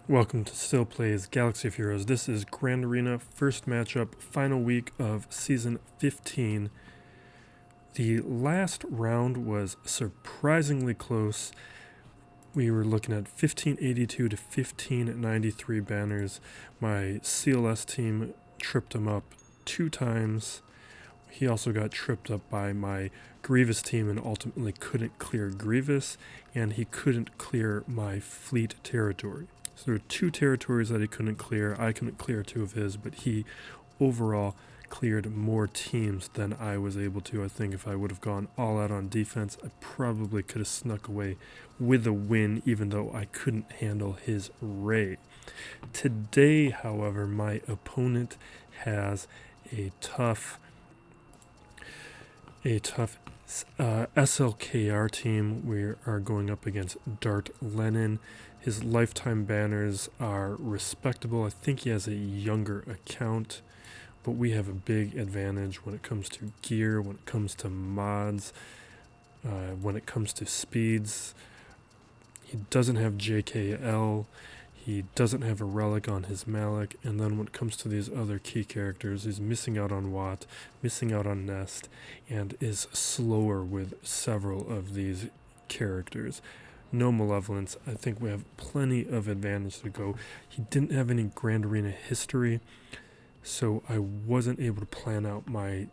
Welcome to Still Plays Galaxy of Heroes. This is Grand Arena, first matchup, final week of Season 15. The last round was surprisingly close. We were looking at 1582 to 1593 banners. My CLS team tripped him up 2 times. He also got tripped up by my Grievous team and ultimately couldn't clear Grievous, and he couldn't clear my fleet territory. So there were 2 territories that he couldn't clear. I couldn't clear 2 of his, but he overall cleared more teams than I was able to. I think if I would have gone all out on defense, I probably could have snuck away with a win, even though I couldn't handle his Ray. Today, however, my opponent has a tough SLKR team. We are going up against Dart Lennon. His lifetime banners are respectable. I think he has a younger account, but we have a big advantage when it comes to gear, when it comes to mods, when it comes to speeds. He doesn't have JKL. He doesn't have a relic on his Malik, and then when it comes to these other key characters, he's missing out on Watt, missing out on Nest, and is slower with several of these characters. No Malevolence. I think we have plenty of advantage to go. He didn't have any Grand Arena history, so I wasn't able to plan out my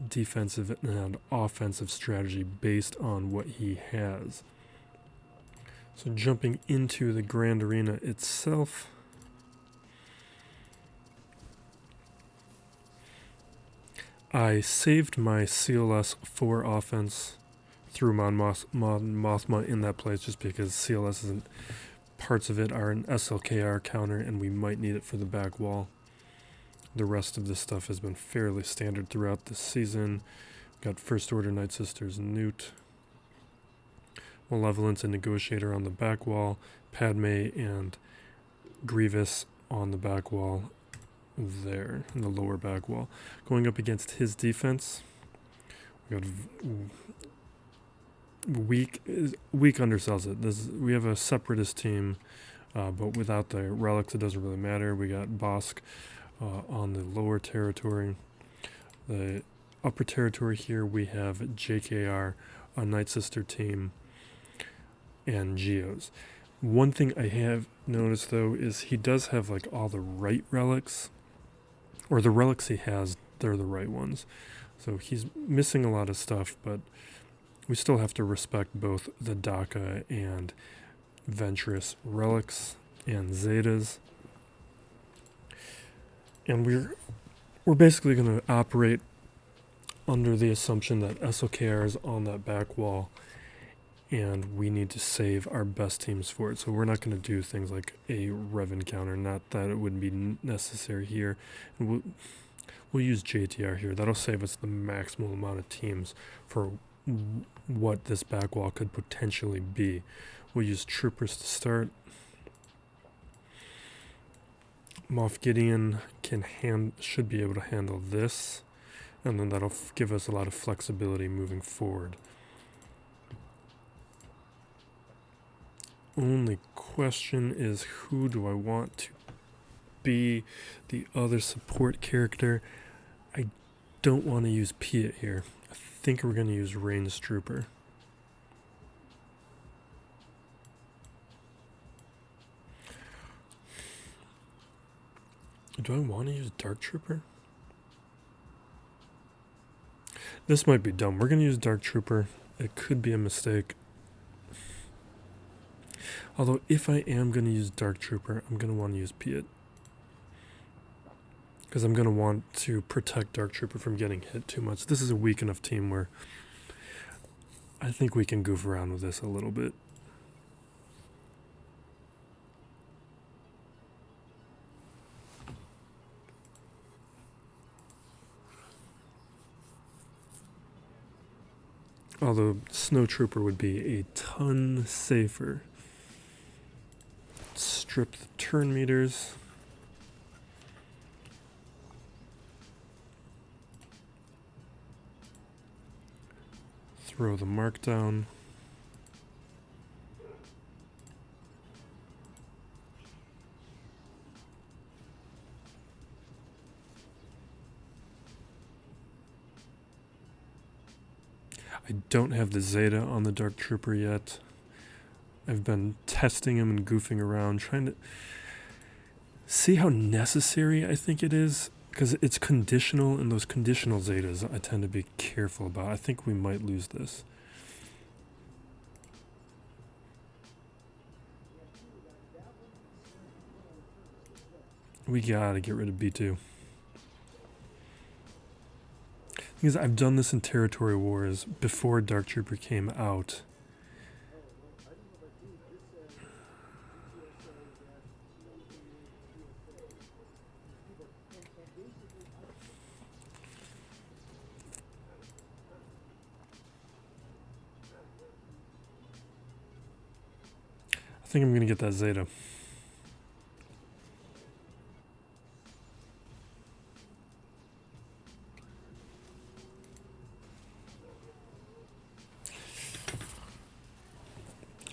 defensive and offensive strategy based on what he has. So jumping into the Grand Arena itself, I saved my CLS for offense through Mon Mothma in that place just because CLS isn't, parts of it are an SLKR counter and we might need it for the back wall. The rest of this stuff has been fairly standard throughout the season. Got First Order Night Sisters Newt, Malevolence and Negotiator on the back wall, Padme and Grievous on the back wall there, in the lower back wall. Going up against his defense, we got weak undersells it. We have a separatist team, but without the relics it doesn't really matter. We got Bosk on the lower territory. The upper territory here we have JKR, a Night Sister team, and Geos. One thing I have noticed though is he does have like all the right relics, or the relics he has, they're the right ones. So he's missing a lot of stuff, but we still have to respect both the DACA and Ventress relics and Zetas. And we're basically going to operate under the assumption that SLKR is on that back wall and we need to save our best teams for it. So we're not going to do things like a Rev encounter, not that it would be necessary here. And we'll use JTR here. That'll save us the maximum amount of teams for what this back wall could potentially be. We'll use Troopers to start. Moff Gideon should be able to handle this, and then that'll give us a lot of flexibility moving forward. Only question is, who do I want to be the other support character? I don't want to use Piet here. I think we're going to use Range Trooper. Do I want to use Dark Trooper? This might be dumb. We're going to use Dark Trooper. It could be a mistake. Although if I am going to use Dark Trooper, I'm going to want to use Piet, because I'm going to want to protect Dark Trooper from getting hit too much. This is a weak enough team where I think we can goof around with this a little bit. Although Snow Trooper would be a ton safer. Strip the turn meters. Throw the mark down. I don't have the Zeta on the Dark Trooper yet. I've been testing him and goofing around, trying to see how necessary I think it is, because it's conditional, and those conditional Zetas I tend to be careful about. I think we might lose this. We gotta get rid of B2. Because I've done this in Territory Wars before Dark Trooper came out. I think I'm going to get that Zeta.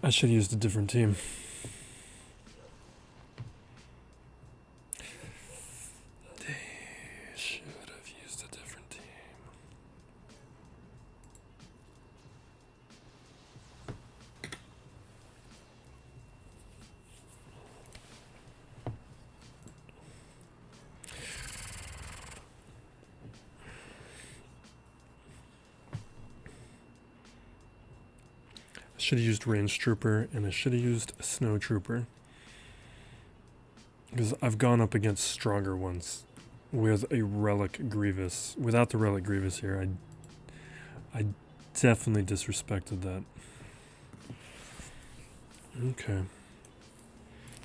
I should have used a different team. They should have used a different team. I should have used Range Trooper, and I should have used a Snow Trooper. Because I've gone up against stronger ones with a Relic Grievous. Without the Relic Grievous here, I definitely disrespected that. Okay.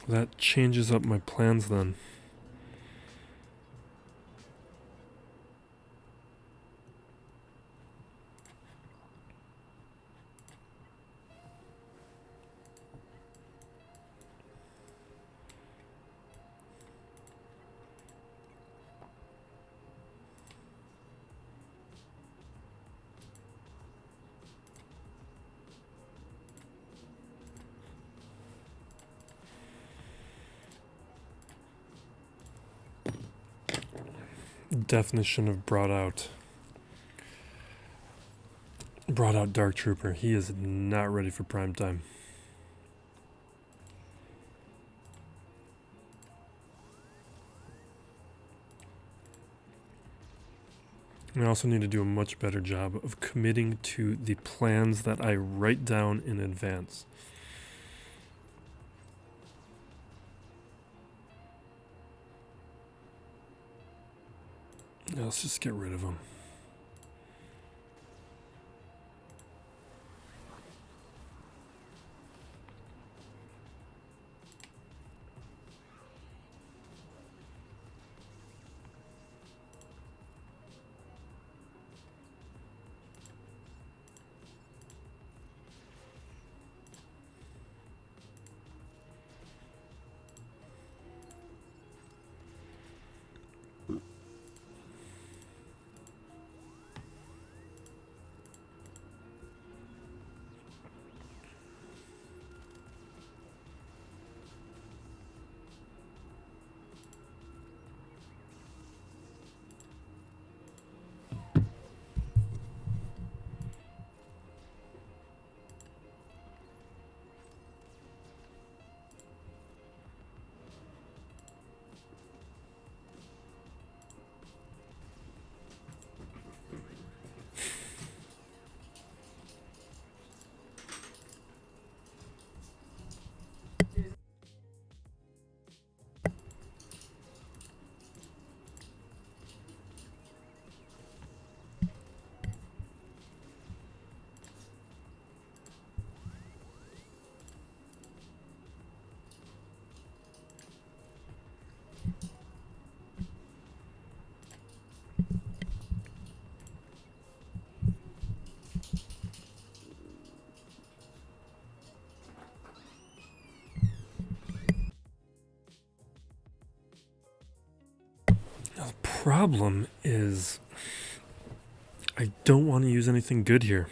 That changes up my plans then. Definitely shouldn't have brought out Dark Trooper. He is not ready for prime time. I also need to do a much better job of committing to the plans that I write down in advance. Now let's just get rid of him. Now, the problem is I don't want to use anything good here.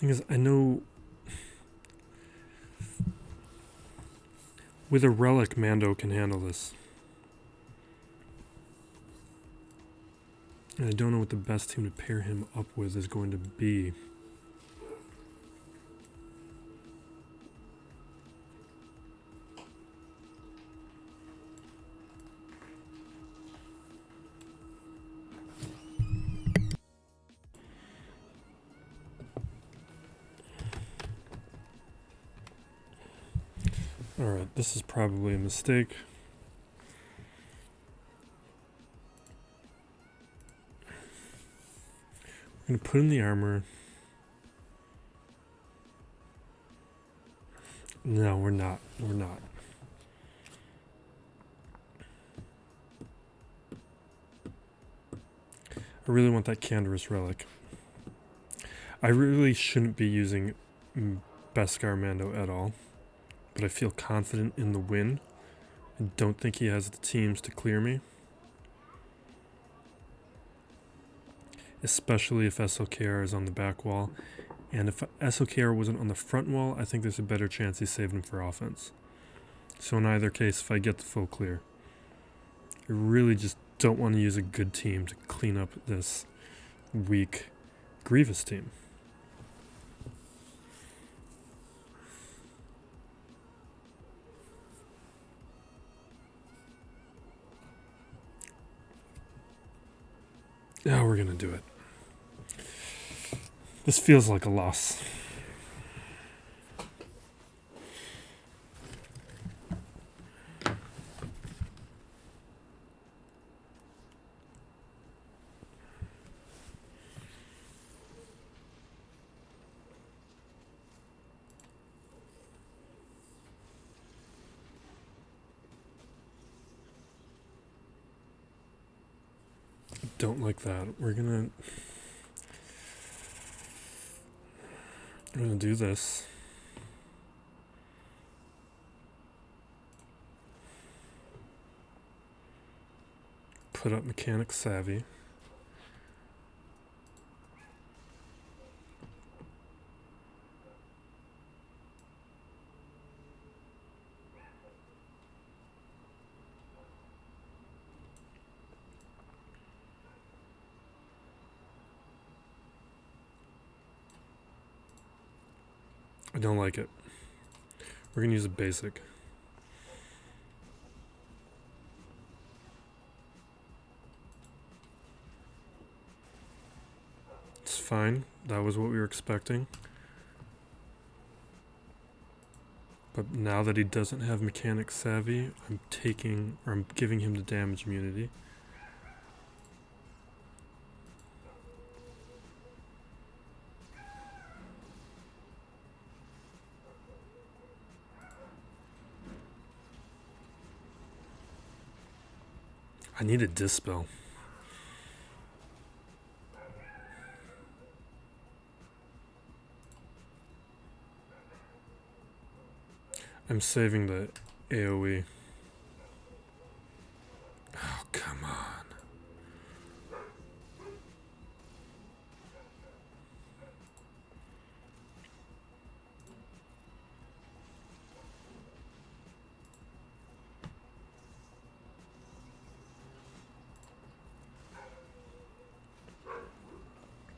Thing is, I know with a relic, Mando can handle this. And I don't know what the best team to pair him up with is going to be. Alright, this is probably a mistake. I'm going to put in the armor. No, we're not. We're not. I really want that Canderous relic. I really shouldn't be using Beskar Mando at all, but I feel confident in the win. I don't think he has the teams to clear me. Especially if SLKR is on the back wall. And if SLKR wasn't on the front wall, I think there's a better chance he saved him for offense. So in either case, if I get the full clear, I really just don't want to use a good team to clean up this weak Grievous team. Now we're going to do it. This feels like a loss. Don't like that. We're gonna do this. Put up Mechanic Savvy. I don't like it. We're going to use a basic. It's fine. That was what we were expecting. But now that he doesn't have Mechanic Savvy, I'm giving him the damage immunity. I need a Dispel. I'm saving the AoE. Oh, come on.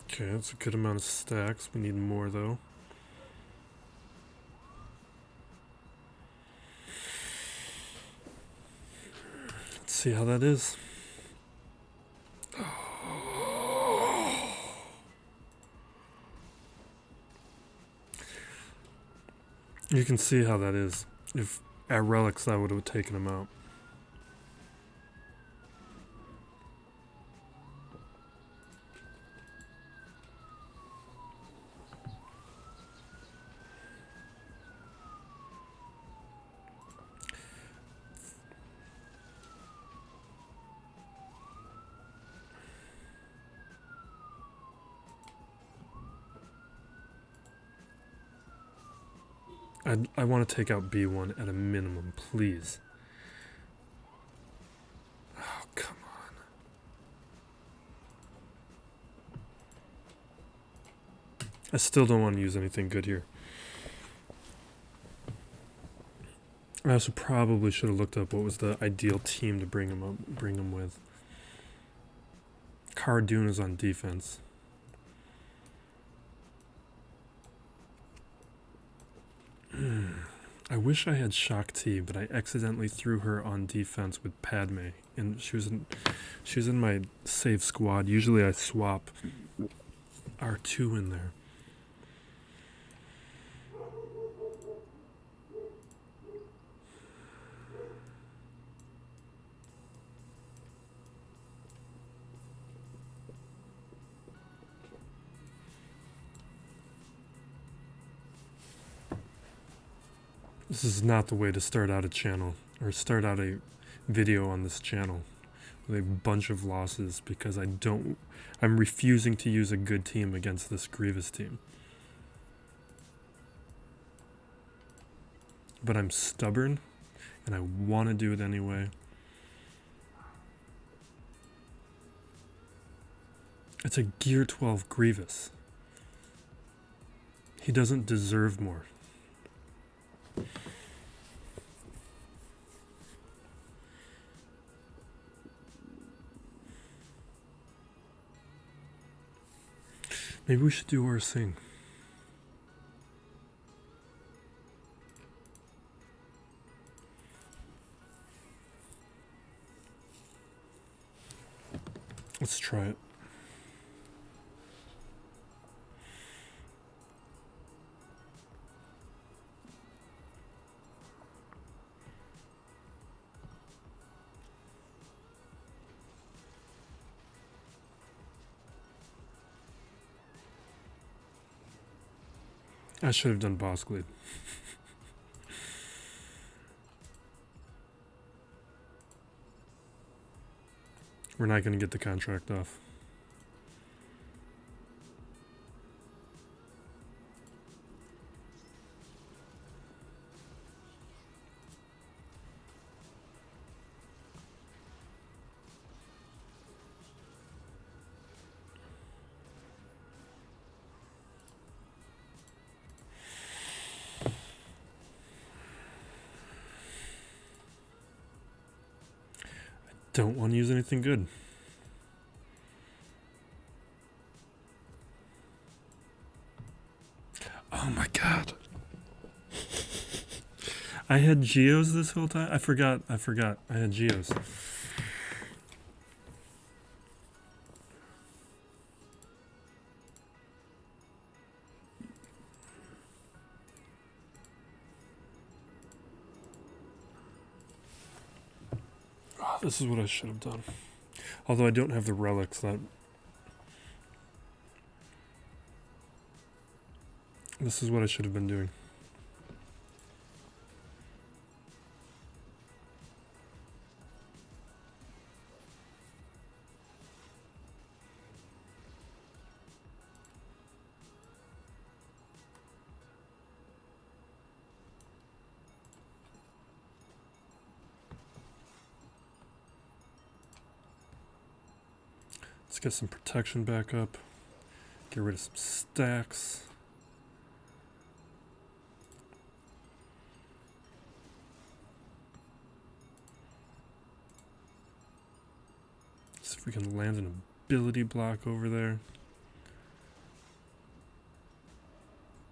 Okay, that's a good amount of stacks. We need more, though. Let's see how that is. You can see how that is. If at Relics, that would have taken him out. I want to take out B1 at a minimum, please. Oh, come on. I still don't want to use anything good here. I also probably should have looked up what was the ideal team to bring him with. Cardoon is on defense. I wish I had Shakti, but I accidentally threw her on defense with Padme, and she was in my save squad. Usually I swap R2 in there. This is not the way to start out a channel, or start out a video on this channel with a bunch of losses, because I'm refusing to use a good team against this Grievous team. But I'm stubborn, and I want to do it anyway. It's a Gear 12 Grievous. He doesn't deserve more. Maybe we should do our thing. Let's try it. I should have done Boss Glade. We're not going to get the contract off. Don't want to use anything good. Oh my god. I had Geos this whole time? I forgot. I had Geos. Oh, this is what I should have done. Although I don't have the relics, this is what I should have been doing. Let's get some protection back up. Get rid of some stacks. See if we can land an ability block over there.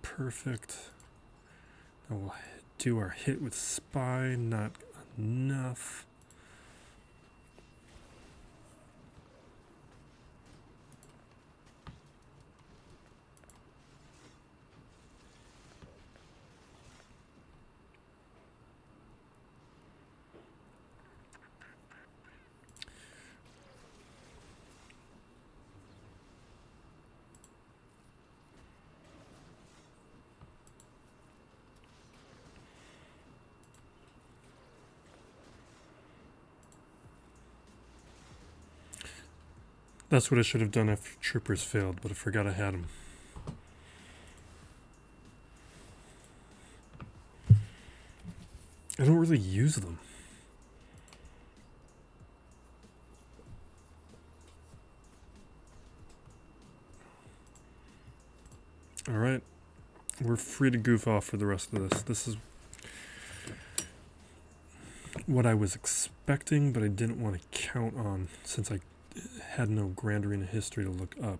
Perfect. Now we'll do our hit with Spy. Not enough. That's what I should have done after Troopers failed, but I forgot I had them. I don't really use them. All we're free to goof off for the rest of this. This is what I was expecting, but I didn't want to count on since I had no Grand Arena history to look up.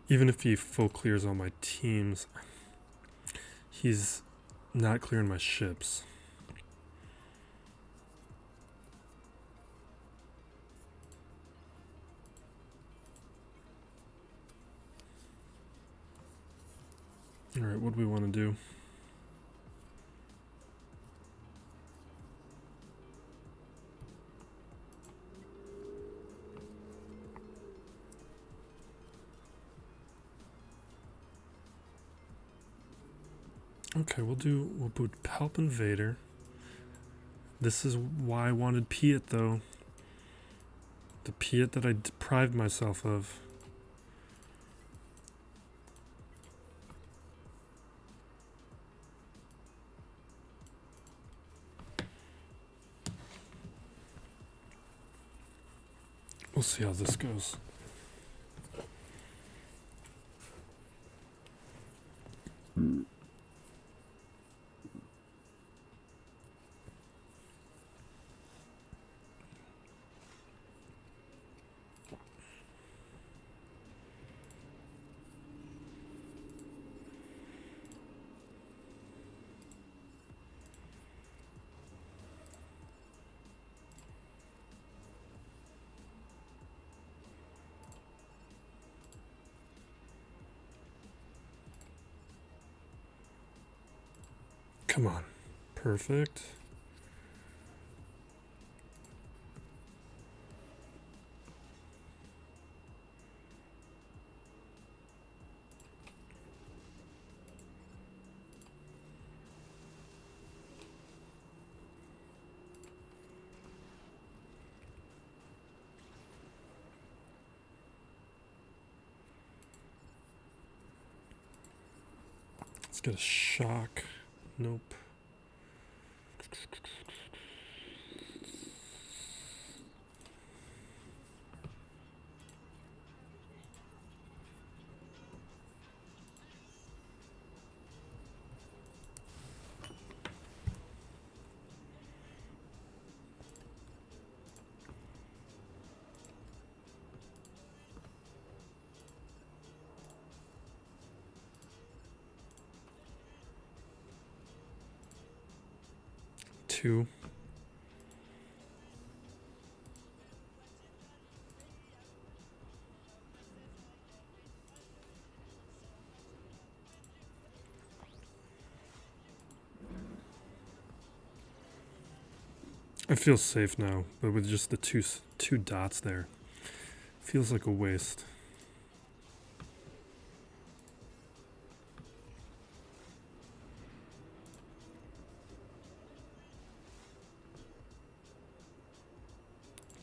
Even if he full clears all my teams, he's not clearing my ships. Alright, what do we want to do? Okay, we'll boot Palp Invader. This is why I wanted Piet though. The Piet that I deprived myself of. We'll see how this goes. Come on. Perfect. Let's get a shock. Nope. Two. I feel safe now, but with just the two dots there, feels like a waste.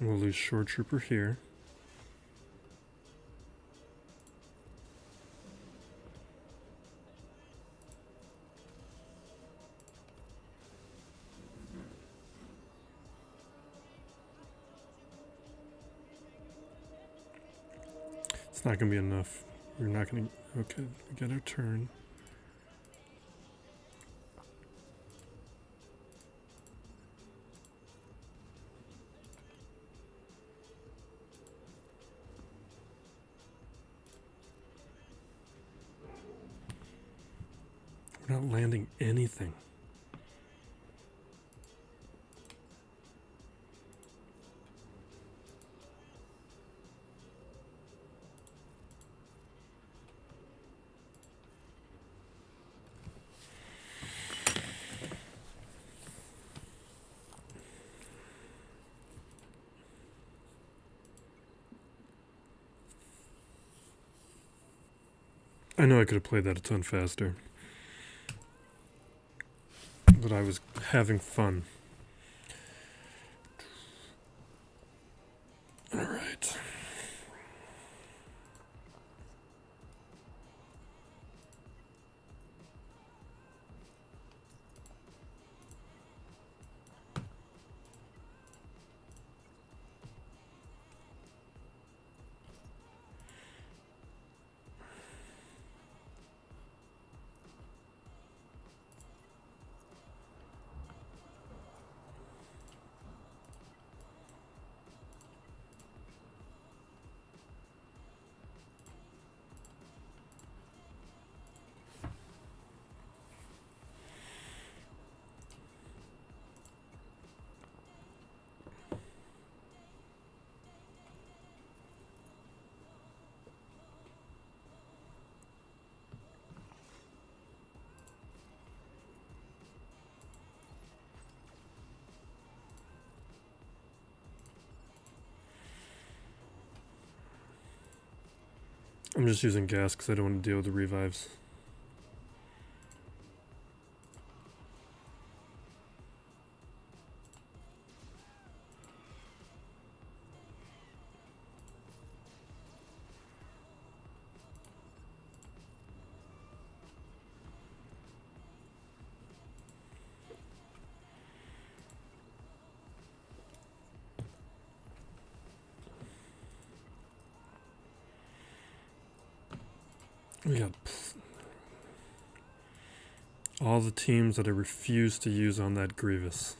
We'll lose Shore Trooper here. It's not going to be enough. We're not going to... Okay, we get our turn. We're not landing anything. I know I could have played that a ton faster, but I was having fun. All right. I'm just using gas because I don't want to deal with the revives. We got all the teams that I refuse to use on that Grievous.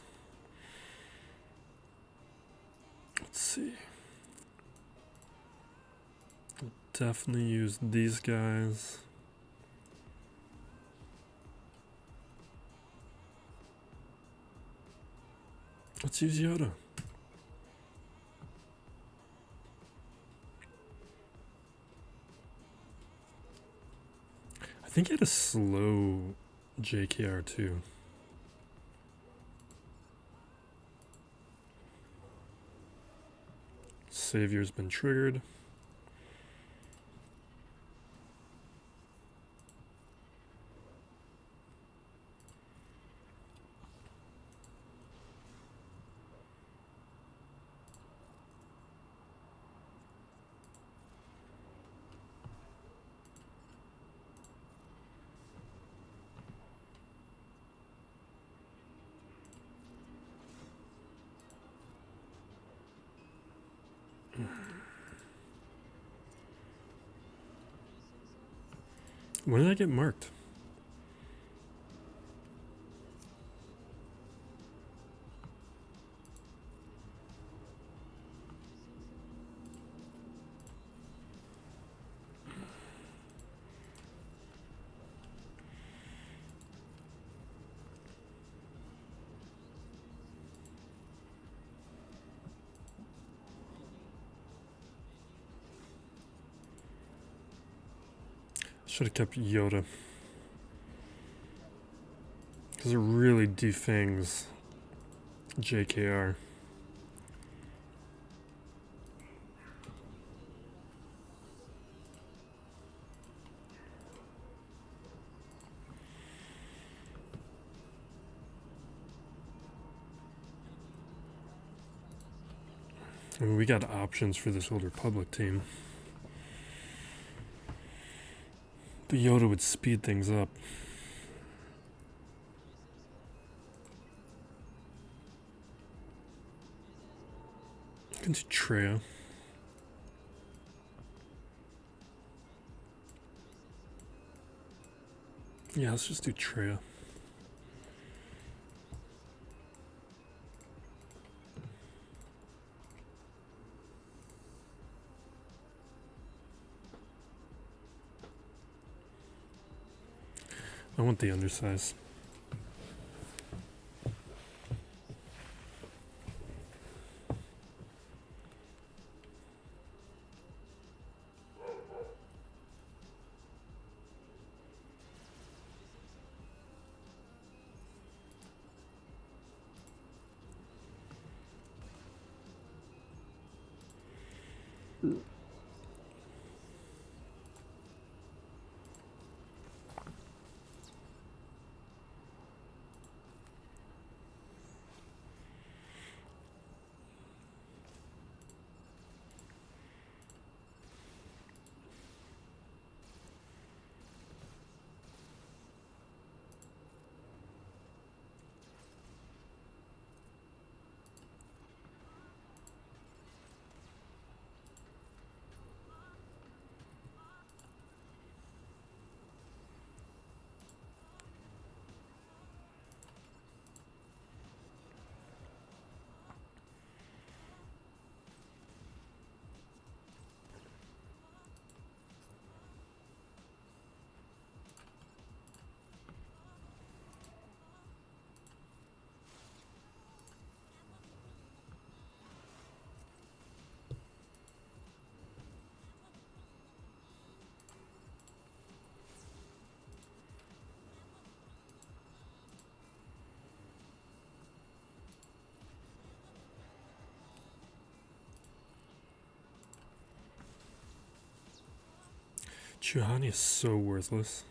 Let's see. I'll definitely use these guys. Let's use Yoda. I think he had a slow JKR too. Savior's been triggered. When did I get marked? Should have kept Yoda. Because it really defangs JKR. I mean, we got options for this Old Republic team. But Yoda would speed things up. I can do Treya. Yeah, let's just do Treya. I want the undersize. Juhani is so worthless.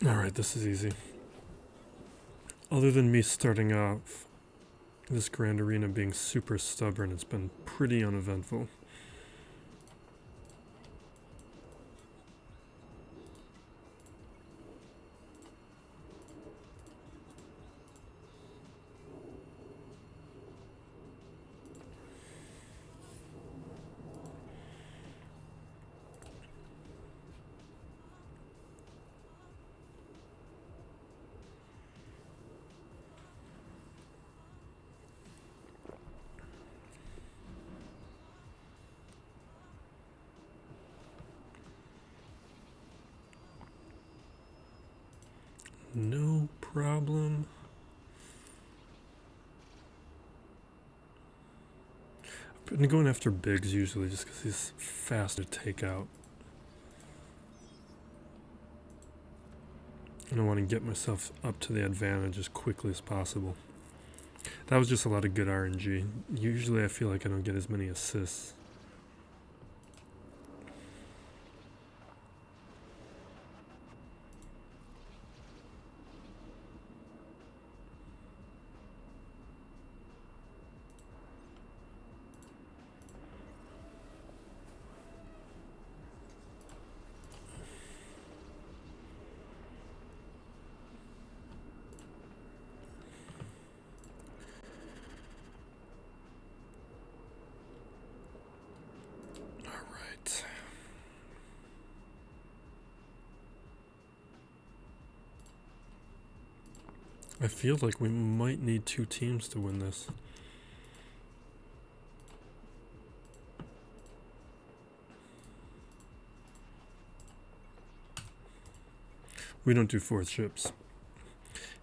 Alright, this is easy. Other than me starting off this Grand Arena being super stubborn, it's been pretty uneventful. No problem. I've been going after bigs usually just because he's fast to take out. And I want to get myself up to the advantage as quickly as possible. That was just a lot of good RNG. Usually I feel like I don't get as many assists. I feel like we might need 2 teams to win this. We don't do 4th ships.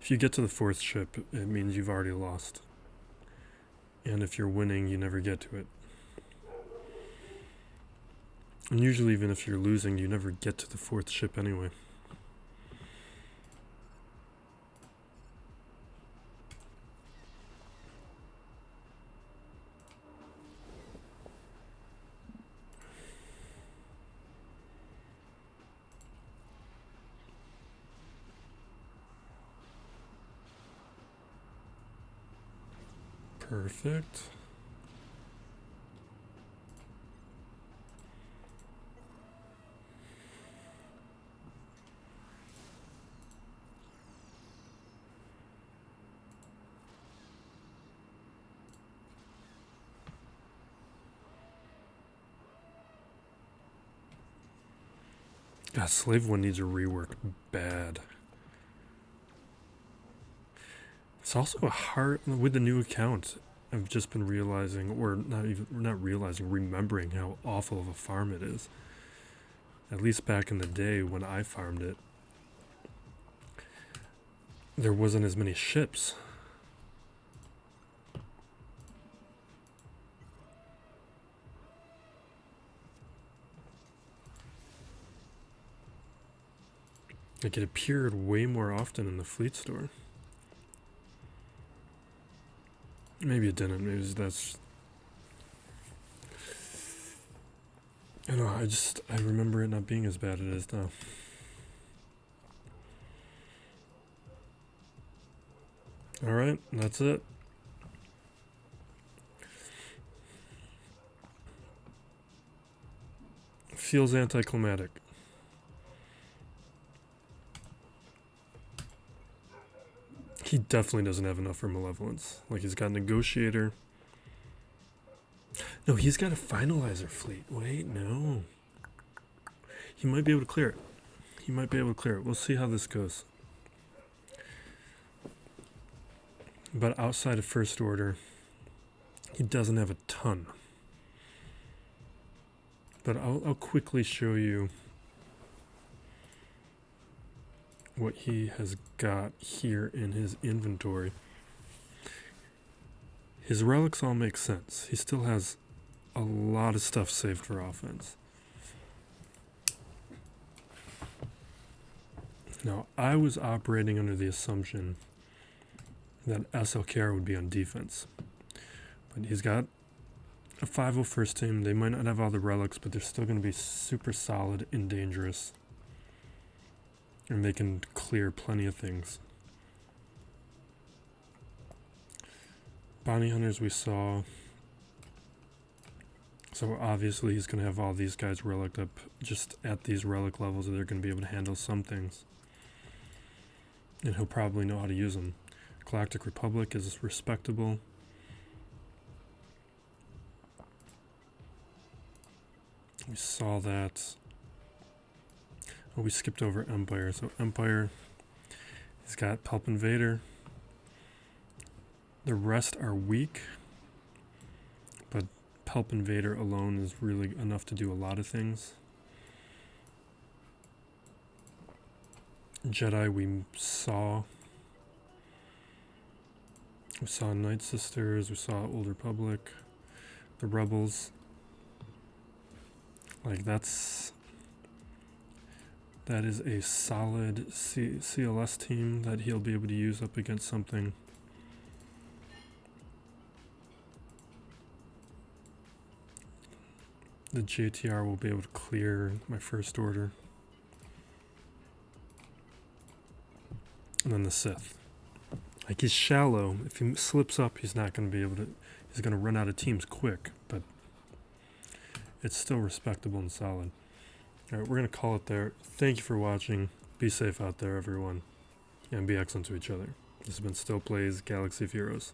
If you get to the 4th ship, it means you've already lost. And if you're winning, you never get to it. And usually even if you're losing, you never get to the 4th ship anyway. Perfect. God, Slave 1 needs a rework bad. It's also a hard, with the new account, I've just been realizing, or not realizing, remembering how awful of a farm it is. At least back in the day when I farmed it, there wasn't as many ships. Like, it appeared way more often in the fleet store. Maybe it didn't. Maybe that's... I don't know, I remember it not being as bad as it is now. Alright, that's it. Feels anticlimactic. He definitely doesn't have enough for Malevolence. Like, he's got Negotiator. No, he's got a Finalizer fleet. Wait, no. He might be able to clear it. He might be able to clear it. We'll see how this goes. But outside of First Order, he doesn't have a ton. But I'll quickly show you what he has got here in his inventory. His relics all make sense. He still has a lot of stuff saved for offense. Now, I was operating under the assumption that SLKR would be on defense. But he's got a 5-0 first team. They might not have all the relics, but they're still going to be super solid and dangerous. And they can clear plenty of things. Bounty hunters we saw. So obviously he's going to have all these guys relic up just at these relic levels, and they're going to be able to handle some things. And he'll probably know how to use them. Galactic Republic is respectable. We saw that. Oh, we skipped over Empire. So Empire, he's got Pulp Invader. The rest are weak, but Pulp Invader alone is really enough to do a lot of things. Jedi we saw. We saw Night Sisters, we saw Old Republic, the Rebels. Like that is a solid CLS team that he'll be able to use up against something. The JTR will be able to clear my first order. And then the Sith. Like, he's shallow. If he slips up, he's not going to be able to... He's going to run out of teams quick, but it's still respectable and solid. Alright, we're going to call it there. Thank you for watching. Be safe out there, everyone. And be excellent to each other. This has been Still Plays Galaxy of Heroes.